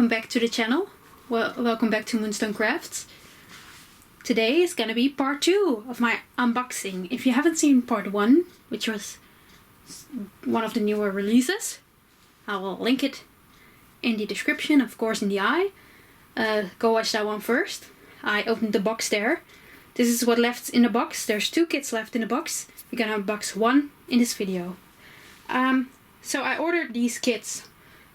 welcome back to the channel. Welcome back to Moonstone Crafts. Today is gonna be part 2 of my unboxing. If you haven't seen part 1, which was one of the newer releases, I will link it in the description, of course in the eye. Go watch that one first. I opened the box there. This is what left in the box. There's 2 kits left in the box. We're gonna unbox 1 in this video. So I ordered these kits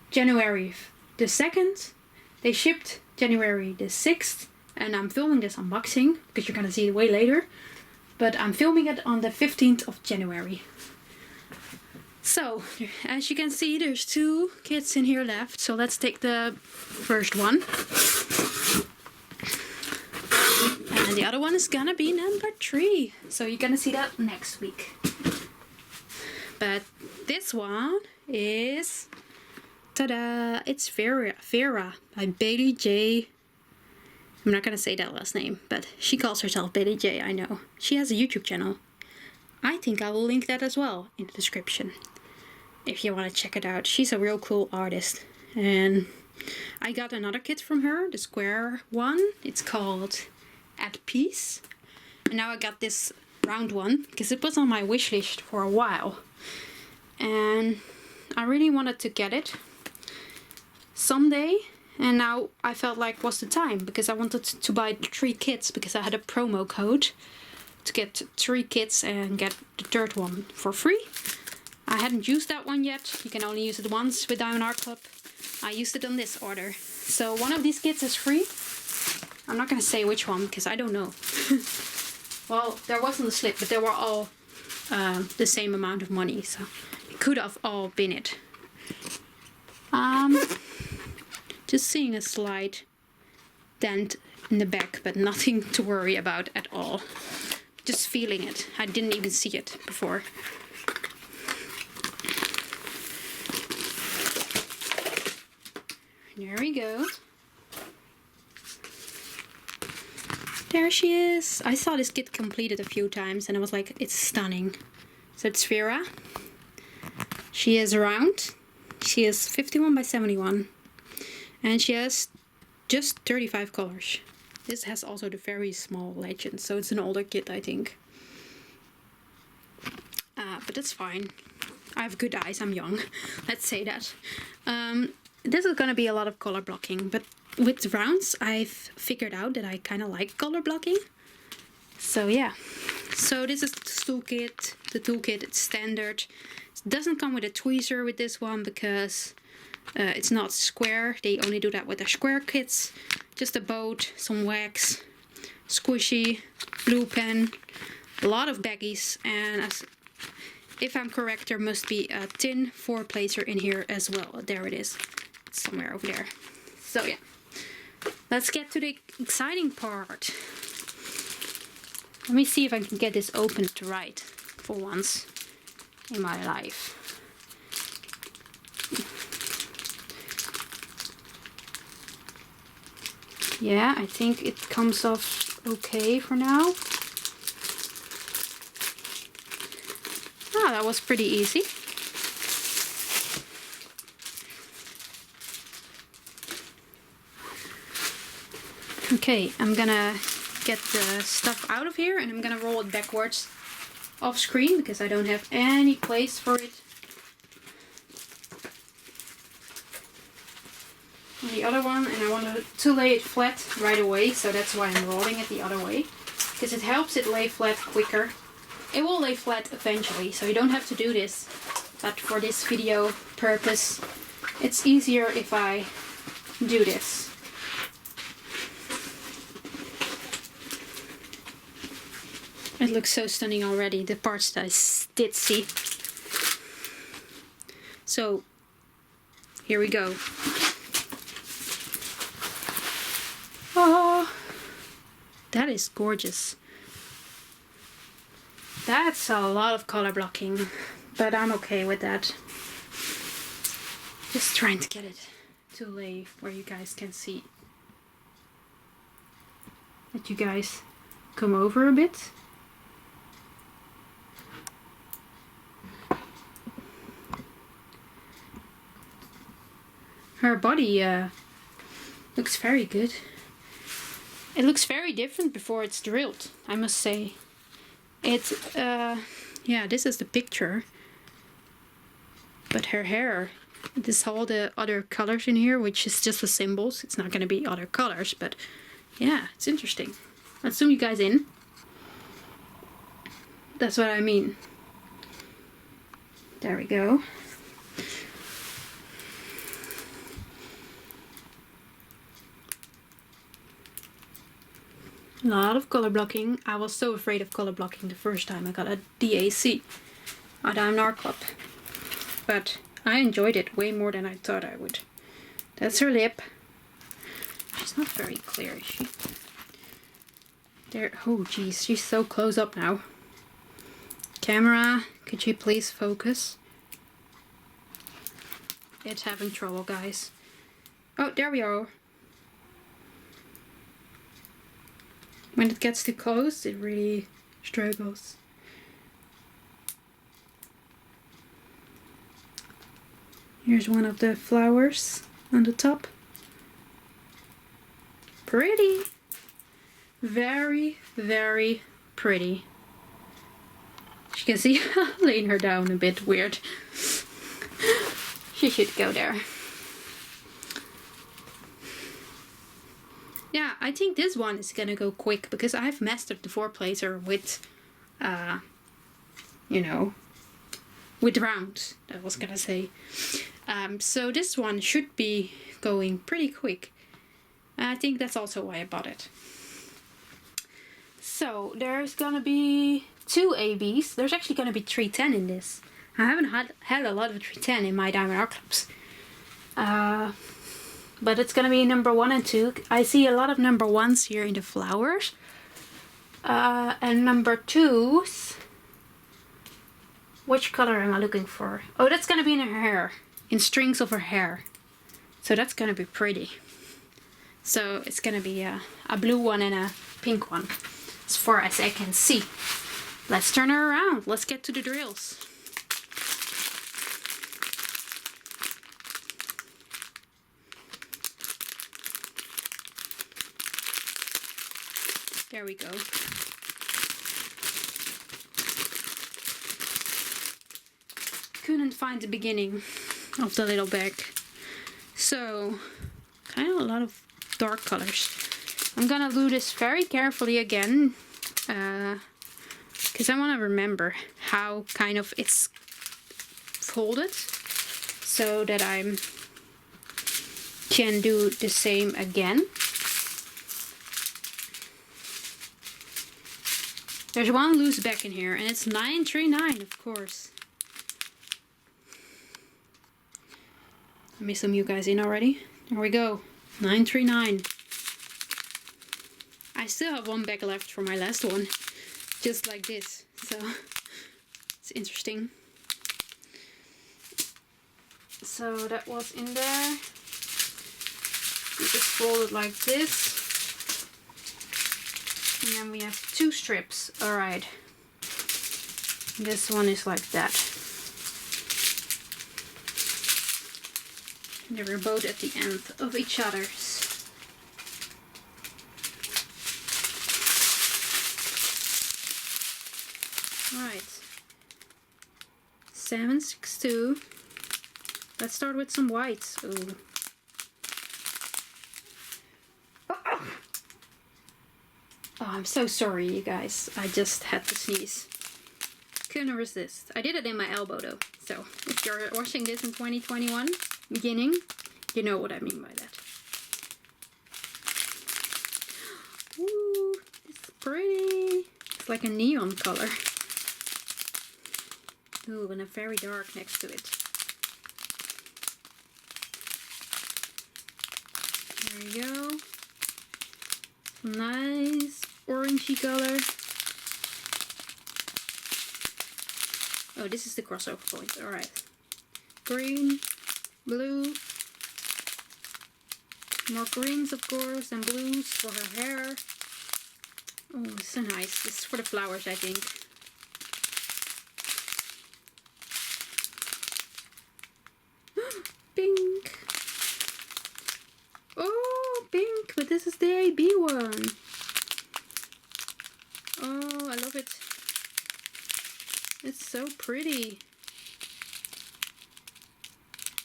January the 2nd. They shipped January the 6th. And I'm filming this unboxing because you're gonna see it way later. But I'm filming it on the 15th of January. So, as you can see, there's 2 kits in here left. So let's take the first one. And the other one is gonna be number 3. So you're gonna see that next week. But this one is, ta-da! It's Vera by Baylee J. I'm not gonna say that last name, but she calls herself Baylee J, I know. She has a YouTube channel. I think I will link that as well in the description, if you want to check it out. She's a real cool artist. And I got another kit from her, the square one. It's called At Peace. And now I got this round one, because it was on my wish list for a while. And I really wanted to get it someday. And now I felt like was the time, because I wanted to buy 3 kits, because I had a promo code to get 3 kits and get the 3rd one for free. I hadn't used that one yet. You can only use it once with Diamond Art Club. I used it on this order. So one of these kits is free. I'm not gonna say which one, because I don't know. Well, there wasn't a slip, but they were all the same amount of money, so it could have all been it. Just seeing a slight dent in the back, but nothing to worry about at all. Just feeling it. I didn't even see it before. There we go. There she is. I saw this kit completed a few times and I was like, it's stunning. So it's Vera. She is round. She is 51 by 71. And she has just 35 colors. This has also the very small legend, so it's an older kit, I think. But it's fine. I have good eyes, I'm young. Let's say that. This is gonna be a lot of color blocking, but with rounds, I've figured out that I kind of like color blocking. So yeah. So this is the toolkit. The toolkit, it's standard. It doesn't come with a tweezer with this one because it's not square. They only do that with their square kits. Just a boat, some wax, squishy, blue pen, a lot of baggies, and if I'm correct, there must be a tin 4-placer in here as well. There it is. It's somewhere over there. So yeah. Let's get to the exciting part. Let me see if I can get this opened right for once in my life. Yeah, I think it comes off okay for now. Ah, that was pretty easy. Okay, I'm gonna get the stuff out of here and I'm gonna roll it backwards off screen because I don't have any place for it. The other one, and I wanted to lay it flat right away, so that's why I'm rolling it the other way, because it helps it lay flat quicker. It will lay flat eventually, so you don't have to do this, but for this video purpose it's easier if I do this. It looks so stunning already, the parts that I did see. So here we go. Oh, that is gorgeous. That's a lot of color blocking, but I'm okay with that. Just trying to get it to lay where you guys can see. Let you guys come over a bit. Her body Looks very good. It looks very different before it's drilled, I must say. It's, yeah, this is the picture. But her hair, this all the other colors in here, which is just the symbols. It's not going to be other colors, but yeah, it's interesting. Let's zoom you guys in. That's what I mean. There we go. A lot of color blocking. I was so afraid of color blocking the first time I got a DAC, a Diamond Art Club. But I enjoyed it way more than I thought I would. That's her lip. She's not very clear, is she? There. Oh, geez, she's so close up now. Camera, could you please focus? It's having trouble, guys. Oh, there we are. When it gets too close, it really struggles. Here's one of the flowers on the top. Pretty. Very, very pretty. As you can see, laying her down a bit weird. She should go there. Yeah, I think this one is gonna go quick because I've mastered the 4-placer with, you know, with rounds, I was gonna say. So this one should be going pretty quick. I think that's also why I bought it. So there's gonna be 2 ABs. There's actually gonna be 310 in this. I haven't had a lot of 310 in my Diamond Art Clubs. But it's gonna be number 1 and 2. I see a lot of number 1s here in the flowers. And number 2s. Which color am I looking for? Oh, that's gonna be in her hair. In strings of her hair. So that's gonna be pretty. So it's gonna be a blue one and a pink one. As far as I can see. Let's turn her around. Let's get to the drills. There we go. Couldn't find the beginning of the little bag. So, kind of a lot of dark colors. I'm gonna do this very carefully again. Because I want to remember how kind of it's folded. So that I can do the same again. There's one loose back in here, and it's 939, of course. Let me zoom you guys in already. There we go, 939. I still have one back left for my last one, just like this. So it's interesting. So that was in there. You just fold it like this. And then we have 2 strips. Alright. This one is like that. They were both at the end of each other's. Alright. 762. Let's start with some whites. Ooh. Oh, I'm so sorry, you guys. I just had to sneeze. Couldn't resist. I did it in my elbow, though. So, if you're watching this in 2021, beginning, you know what I mean by that. Ooh, it's pretty. It's like a neon color. Ooh, and a very dark next to it. There you go. Nice orangey color. Oh, this is the crossover point. Alright. Green, blue. More greens, of course, and blues for her hair. Oh, it's so nice. This is for the flowers, I think. Pink. Oh, this is the AB one. Oh, I love it. It's so pretty.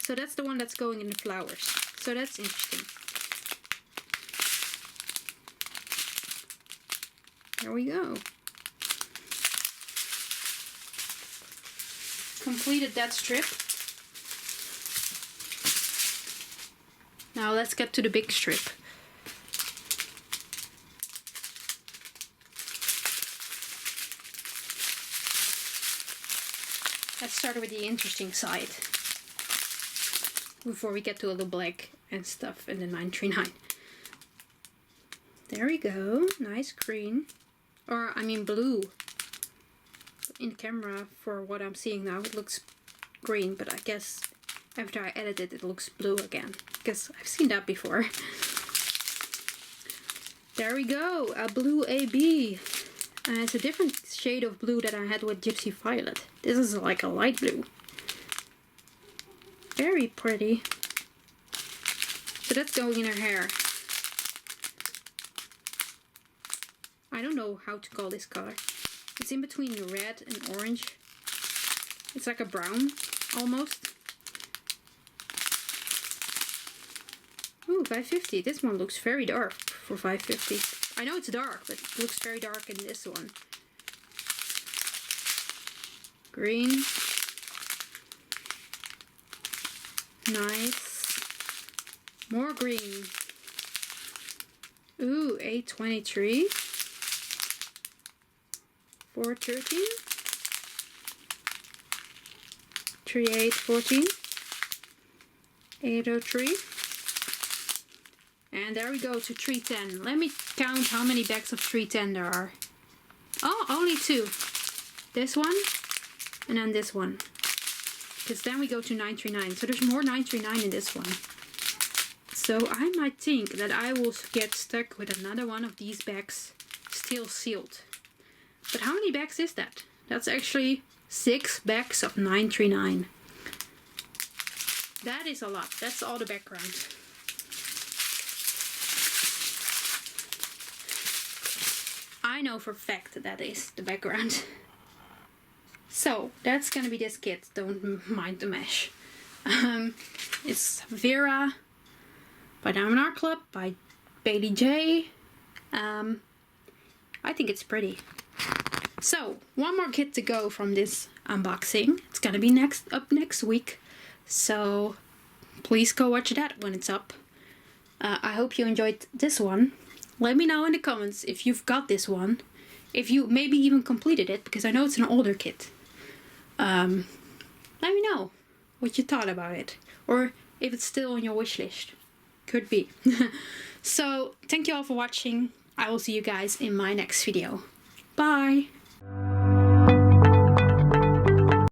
So that's the one that's going in the flowers. So that's interesting. There we go. Completed that strip. Now let's get to the big strip. Let's start with the interesting side before we get to all the black and stuff and the 939. There we go. Nice green. Or, I mean blue. In camera, for what I'm seeing now, it looks green, but I guess after I edit it, it looks blue again. Because I've seen that before. There we go. A blue AB. And it's a different shade of blue that I had with Gypsy Violet. This is like a light blue. Very pretty. So that's going in her hair. I don't know how to call this color. It's in between red and orange. It's like a brown, almost. Ooh, 550. This one looks very dark for 550. I know it's dark, but it looks very dark in this one. Green. Nice. More green. Ooh, 823. 413. 3814. 803. And there we go to 310. Let me count how many bags of 310 there are. Oh, only two. This one and then this one. Because then we go to 939. So there's more 939 in this one. So I might think that I will get stuck with another one of these bags still sealed. But how many bags is that? That's actually 6 bags of 939. That is a lot. That's all the background. I know for a fact that is the background. So that's gonna be this kit. Don't mind the mesh. It's Vera by Diamond Art Club by Baylee J. I think it's pretty. So one more kit to go from this unboxing. It's gonna be up next week. So please go watch that when it's up. I hope you enjoyed this one. Let me know in the comments if you've got this one. If you maybe even completed it, because I know it's an older kit. Let me know what you thought about it. Or if it's still on your wish list. Could be. So, thank you all for watching. I will see you guys in my next video. Bye!